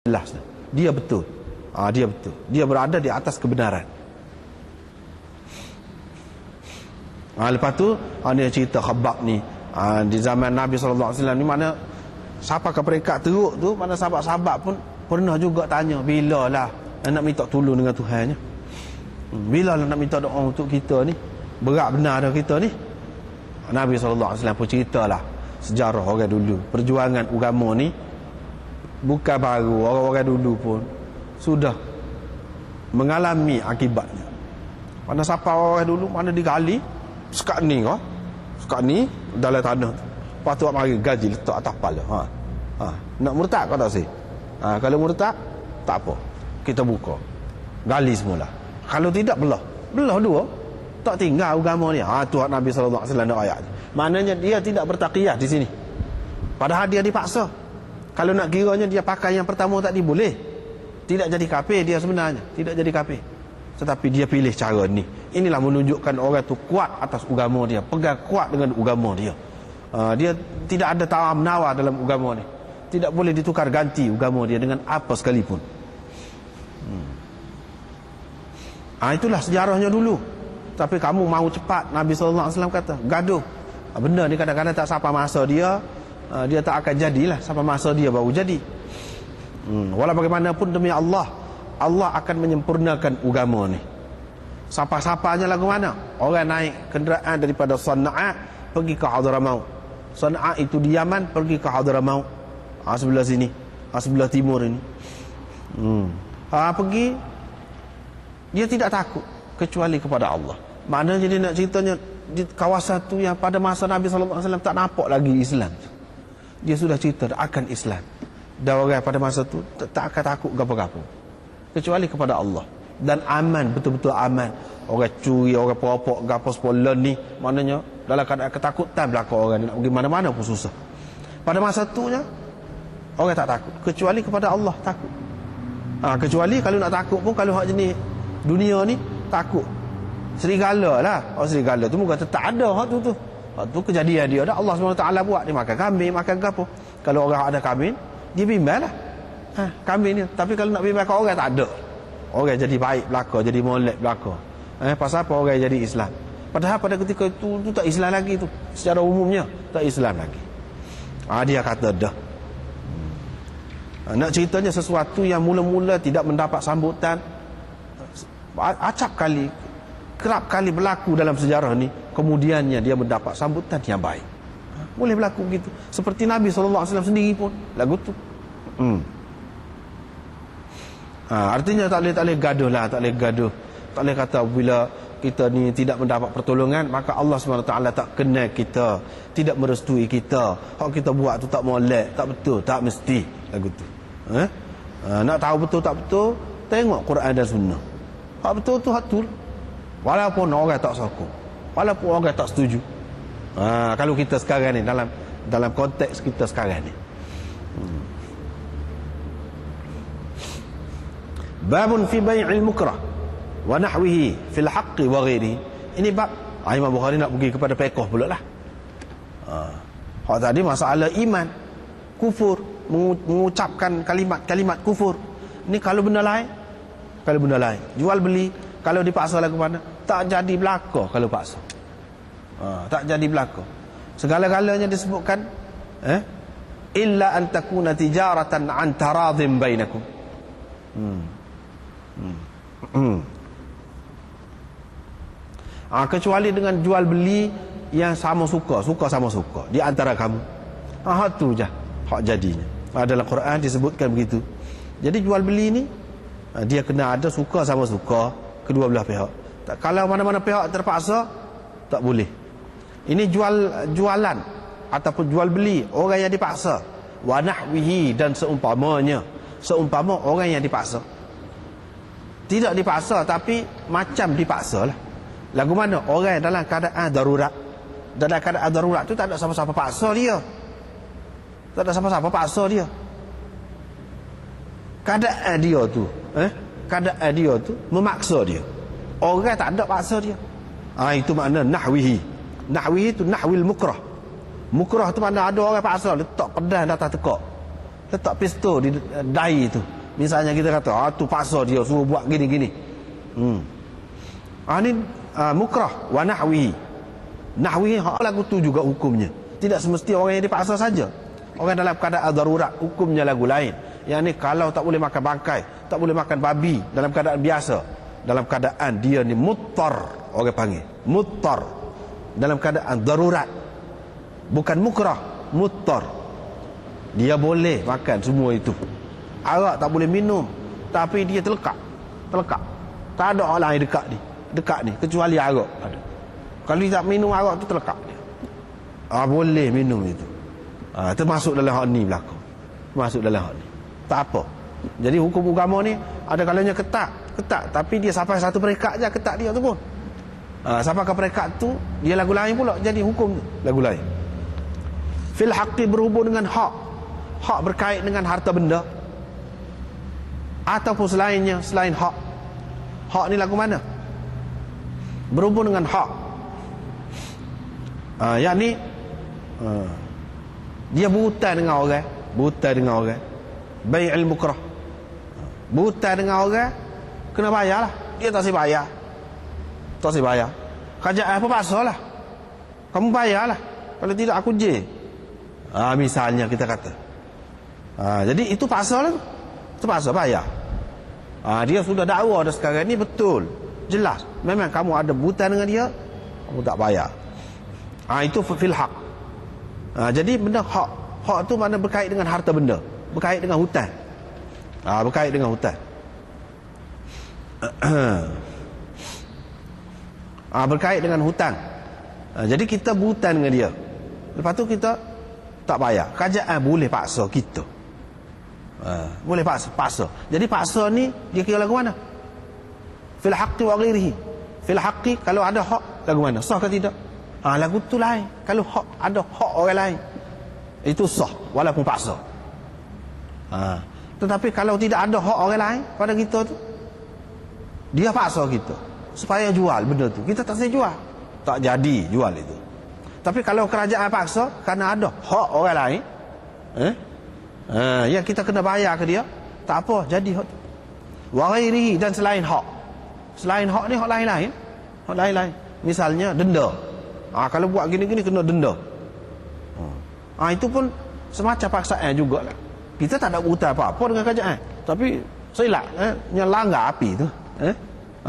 jelas dia betul. Dia betul. Dia berada di atas kebenaran. Lepas tu dia cerita Khabbab ni di zaman Nabi SAW ni, mana siapa ke peringkat teruk tu, mana sahabat-sahabat pun pernah juga tanya, bila lah nak minta tolong dengan Tuhannya, bila lah nak minta doa untuk kita ni, berat benar dah kita ni. Nabi SAW pun ceritalah sejarah orang dulu. Perjuangan agama ni bukan baru, orang-orang dulu pun sudah mengalami akibatnya. Mana siapa orang dulu, mana digali sekat ni dalam tanah tu, lepas tu mari gaji letak atas kepala. Nak murtad kau tak sih? Kalau murtad tak apa, kita buka gali semula. Kalau tidak belah dua, tak tinggal agama dia. Tuhan Nabi SAW ada ayat. Maknanya dia tidak bertaqiyah di sini, padahal dia dipaksa. Kalau nak kiranya dia pakai yang pertama tadi boleh, tidak jadi kafir dia sebenarnya, tidak jadi kafir. Tetapi dia pilih cara ni. Inilah menunjukkan orang tu kuat atas agama dia, pegang kuat dengan agama dia. Dia tidak ada tawar menawar dalam agama ni. Tidak boleh ditukar ganti agama dia dengan apa sekalipun. Itulah sejarahnya dulu. Tapi kamu mau cepat, Nabi SAW kata, gaduh. Benda ni kadang-kadang tak sampai masa dia, dia tak akan jadilah, sampai masa dia baru jadi. Walau bagaimanapun demi Allah, Allah akan menyempurnakan agama ni. Siapa-siapanya lagu mana? Orang naik kenderaan daripada Sana'a pergi ke Hadramaut. Sana'a itu di Yaman, pergi ke Hadramaut. Sebelah sini, sebelah timur ini. Pergi, dia tidak takut kecuali kepada Allah. Maknanya dia nak ceritanya di kawasan tu yang pada masa Nabi SAW tak nampak lagi Islam. Dia sudah cerita akan Islam. Dan orang pada masa tu tak akan takut apa-apa kecuali kepada Allah. Dan aman, betul-betul aman. Orang curi, orang perampok, gapo spoiler ni, maknanya dalam keadaan ketakutan belaka orang nak pergi mana-mana pun susah. Pada masa tu nya orang tak takut kecuali kepada Allah takut. Kecuali kalau nak takut pun, kalau hak jenis dunia ni takut serigala lah. Serigala tu muka tak ada hak tu. Hak tu kejadian dia dah, Allah SWT buat. Dia makan kambing, makan gapo. Kalau orang ada kambing, dia bimbang lah kambing ni. Tapi kalau nak bimbang kat orang, tak ada. Orang jadi baik belaka, jadi molek belaka. Pasal apa orang jadi Islam? Padahal pada ketika itu tak Islam lagi tu. Secara umumnya tak Islam lagi. Dia kata dah. Nak ceritanya sesuatu yang mula-mula tidak mendapat sambutan, kerap kali berlaku dalam sejarah ni, kemudiannya dia mendapat sambutan yang baik. Boleh berlaku begitu. Seperti Nabi SAW sendiri pun lagu tu. Artinya tak boleh gaduh lah, tak boleh gaduh. Tak boleh kata bila kita ni tidak mendapat pertolongan, maka Allah SWT tak kenal kita, tidak merestui kita. Hak kita buat tu tak molek, tak betul, tak mesti lagu tu. Nak tahu betul tak betul, tengok Quran dan Sunnah. Hak betul tu hak tu. Walaupun orang tak sokong, walaupun orang tak setuju. Kalau kita sekarang ni, dalam konteks kita sekarang ni. Babun fi bai'il mukrah wa nahwihi fil haqqi wa ghairihi. Ini bab Imam Bukhari nak pergi kepada fiqh pula lah. Hak tadi masalah iman, kufur, mengucapkan kalimat kufur. Ini kalau benda lain, jual beli, kalau dipaksa lagu mana, tak jadi belaka. Kalau paksa, tak jadi belaka. Segala-galanya disebutkan illa an takuna tijaratan an taradhim bainakum. Kecuali dengan jual beli yang sama suka sama suka di antara kamu. Hak tu je hak jadinya. Dalam Quran disebutkan begitu. Jadi jual beli ni dia kena ada suka sama suka kedua belah pihak. Kalau mana-mana pihak terpaksa, tak boleh. Ini jualan ataupun jual beli orang yang dipaksa. Wa nahwihi, dan seumpama orang yang dipaksa. Tidak dipaksa tapi macam dipaksa lah. Lagu mana? Orang dalam keadaan darurat. Dalam keadaan darurat tu tak ada siapa-siapa paksa dia. Tak ada siapa-siapa paksa dia. Keadaan dia tu memaksa dia. Orang tak ada paksa dia. Itu makna nahwihi. Nahwihi tu nahwil mukrah. Mukrah tu mana ada orang paksa letak pedang di atas tekak, letak pistol di dahi tu, Misalnya kita kata, tu paksa dia suruh buat gini-gini. Ini mukrah wa nahwihi. Nahwihi hak lagu tu juga hukumnya. Tidak semesti orang yang dipaksa saja. Orang dalam keadaan darurat hukumnya lagu lain. Yang ni kalau tak boleh makan bangkai, tak boleh makan babi dalam keadaan biasa, dalam keadaan dia ni muttar, orang panggil muttar, dalam keadaan darurat, bukan mukrah, muttar, dia boleh makan semua itu. Arak tak boleh minum, tapi dia terlekat, tak ada orang lain dekat ni kecuali arak ada. Kalau dia tak minum arak tu terlekat dia, boleh minum itu. Termasuk dalam hak ni berlaku, masuk dalam hak ni, tak apa. Jadi hukum agama ni ada kalanya ketat, tapi dia sampai satu peringkat je ketat dia tu pun. Sampai ke peringkat tu dia lagu lain pula, jadi hukum tu lagu lain. Fil haqqi berhubung dengan hak berkait dengan harta benda ataupun selainnya, selain hak. Hak ni lagu mana? Berhubung dengan hak. Yakni dia berhutang dengan orang, bai'il mukrah. Berhutang dengan orang kena bayar lah. Dia tak si bayar. Kerajaan apa paksa lah, kamu bayar lah, kalau tidak aku je. Misalnya kita kata, jadi itu paksa lah. Itu paksa bayar. Dia sudah dakwa dah sekarang ni, betul, jelas, memang kamu ada hutang dengan dia, kamu tak bayar. Itu fil haq. Jadi benda hak tu mana berkait dengan harta benda, berkait dengan hutang. Berkait dengan hutang. Berkait dengan hutang. Jadi kita berhutang dengan dia, lepas tu kita tak bayar, kerajaan boleh paksa kita. Boleh paksa. Jadi paksa ni dia kira lagu mana? Fil haqqi wa ghairihi. Fil haqqi, kalau ada hak lagu mana? Sah ke tidak? Lagu tu lain. Kalau ada hak orang lain, itu sah walaupun paksa. Tetapi kalau tidak ada hak orang lain pada kita tu, dia paksa kita supaya jual benda tu, kita tak boleh jual, tak jadi jual itu. Tapi kalau kerajaan paksa kerana ada hak orang lain, yang kita kena bayar ke dia, tak apa, jadi hak tu. Wa ghairihi, dan selain hak. Selain hak ni hak lain-lain. Hak lain-lain. Misalnya denda. Kalau buat gini-gini kena denda. Itu pun semacam paksaan jugalah. Kita tak ada hutang apa-apa dengan kerajaan, tapi silap yang langgar api tu.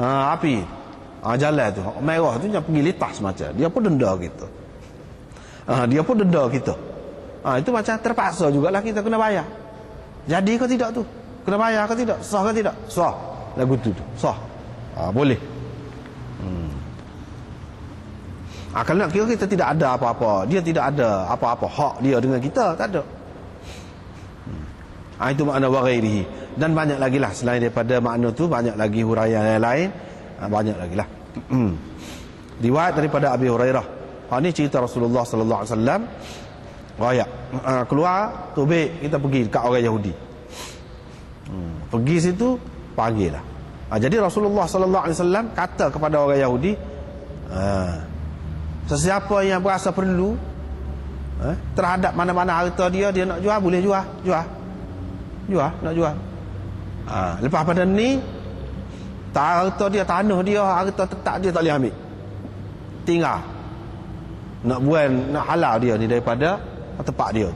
Api jalan tu merah tu, yang pergi litas macam dia pun denda kita. Itu macam terpaksa jugalah kita kena bayar. Jadi ke tidak tu? Kena bayar ke tidak? Sah ke tidak? Sah. Lagu tu sah. Boleh. Kalau nak kira kita tidak ada apa-apa, dia tidak ada apa-apa hak dia dengan kita, tak ada. Itu makna wa ghairihi. Dan banyak lagi lah selain daripada makna tu, banyak lagi huraian yang lain, banyak lagi lah. Riwayat daripada Abi Hurairah. Ini cerita Rasulullah sallallahu alaihi wasallam. Raya keluar tubik, kita pergi dekat orang Yahudi. Pergi situ, panggil lah. Jadi Rasulullah sallallahu alaihi wasallam kata kepada orang Yahudi, sesiapa yang berasa perlu terhadap mana-mana harta dia nak jual, boleh jual, nak jual. Lepas pada ni, harta dia, tanah dia, harta tetap dia tak boleh ambil, tinggal nak buat, nak halal dia ni daripada tempat dia.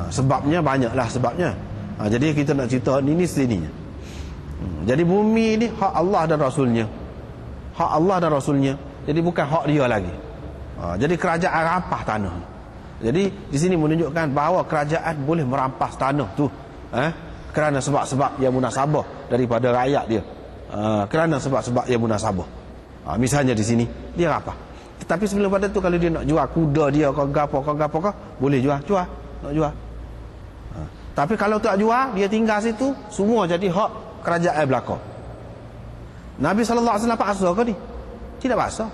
Sebabnya banyaklah sebabnya. Jadi kita nak cerita ni sininya. Jadi bumi ni hak Allah dan Rasulnya. Hak Allah dan Rasulnya. Jadi bukan hak dia lagi. Jadi kerajaan rampas tanah. Jadi di sini menunjukkan bahawa kerajaan boleh merampas tanah tu, kerana sebab-sebab yang munasabah daripada rakyat dia. Kerana sebab-sebab yang munasabah. Misalnya di sini dia rampas. Tetapi sebelum pada tu, kalau dia nak jual kuda dia kau gapo boleh jual, nak jual. Tapi kalau tak jual, dia tinggal situ, semua jadi hak kerajaan belaka. Nabi sallallahu alaihi wasallam paksa ke ni? Tidak paksa.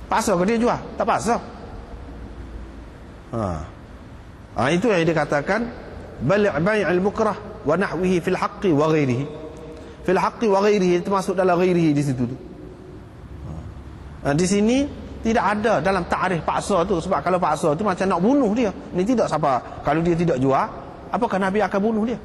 Paksa ke dia jual? Tak paksa. Itu yang dikatakan bai'il mukrah wa nahwihi fil haqqi wa ghairihi. Fil haqqi wa ghairihi itu masuk dalam ghairihi di situ tu. Di sini tidak ada dalam takrif paksa tu, sebab kalau paksa tu macam nak bunuh dia. Ini tidak, siapa kalau dia tidak jual, apakah Nabi akan bunuh dia?